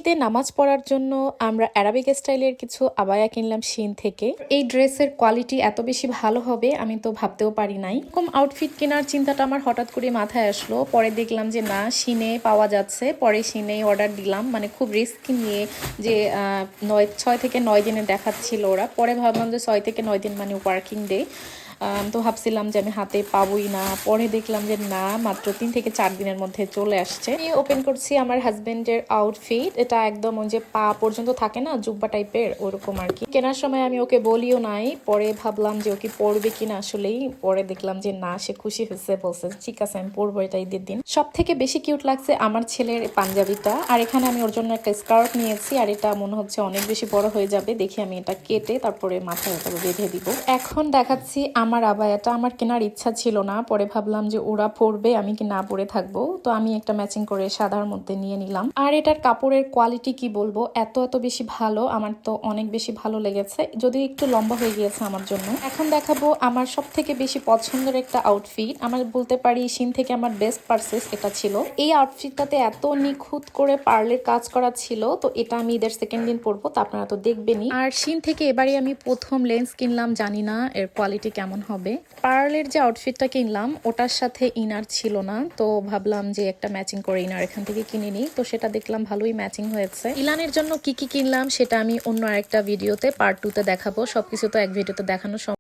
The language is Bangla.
ঈদে নামাজ পড়ার জন্য আমরা অ্যারাবিক স্টাইলের কিছু আবায়া কিনলাম শিন থেকে। এই ড্রেসের কোয়ালিটি এত বেশি ভালো হবে আমি তো ভাবতেও পারি নাই। এরকম আউটফিট কেনার চিন্তাটা আমার হঠাৎ করে মাথায় আসলো, পরে দেখলাম যে না, শিনে পাওয়া যাচ্ছে, পরে শিনে অর্ডার দিলাম। মানে খুব রিস্ক নিয়ে যে 6 থেকে 9 দিনে দেখাচ্ছিল ওরা, পরে ভাবলাম যে 6 থেকে 9 দিন মানে ওয়ার্কিং ডে, তো ভাবছিলাম যে আমি হাতে পাবোই না, পরে দেখলাম যে না, মাত্র 3 থেকে 4 দিনের মধ্যে চলে আসছে। আমি ওপেন করছি আমার হাজবেন্ডের আউটফিট। এটা একদম ওই যে পা পর্যন্ত থাকে না, জুব্বা টাইপের, ওরকম আর কি। কেনার সময় আমি ওকে বলিও নাই, পরে ভাবলাম যে ওকে পরবে কিনা আসলেই, পরে দেখলাম যে না, সে খুশি হয়েছে, বলছে ঠিক আছে আমি পরবো এটা ঈদের দিন। সব থেকে বেশি কিউট লাগছে আমার ছেলের পাঞ্জাবিটা, আর এখানে আমি ওর জন্য একটা স্কার্ট নিয়েছি, আর এটা মনে হচ্ছে অনেক বেশি বড় হয়ে যাবে। দেখি আমি এটা কেটে তারপরে মাথায় এটা বেঁধে দিব। এখন দেখাচ্ছি আমার আবায়াটা। আমার কেনার ইচ্ছা ছিল না, পরে ভাবলাম যে ওরা পরবে, আমি কি না পরে থাকবো, তো আমি একটা ম্যাচিং করে সাদার মধ্যে নিয়ে নিলাম। আর এটার কাপড়ের কোয়ালিটি কি বলবো, এত বেশি ভালো, আমার তো অনেক বেশি ভালো লেগেছে, যদিও একটু লম্বা হয়ে গিয়েছে আমার জন্য। এখন দেখাবো আমার সব থেকে বেশি পছন্দের একটা আউটফিট। আমার বলতে পারি শিন থেকে আমার বেস্ট পারচেজ এটা ছিল। এই আউটফিটটাতে এত নিখুঁত করে পার্লের কাজ করা ছিল, তো এটা আমি ঈদের সেকেন্ড দিন পরবো, তো আপনারা তো দেখবেনই। আর শিন থেকে এবারে আমি প্রথম লেন্স কিনলাম, জানি না এর কোয়ালিটি কেমন হবে। পার্লের যে আউটফিটটা কিনলাম ওটার সাথে ইনার ছিল না, তো ভাবলাম যে একটা ম্যাচিং করে ইনার এখান থেকে কিনে নিই, তো সেটা দেখলাম ভালোই ম্যাচিং হয়েছে। ইলানের জন্য কি কি কিনলাম সেটা আমি অন্য আরেকটা ভিডিওতে পার্ট 2 তে দেখাবো, সবকিছু তো এক ভিডিওতে দেখানো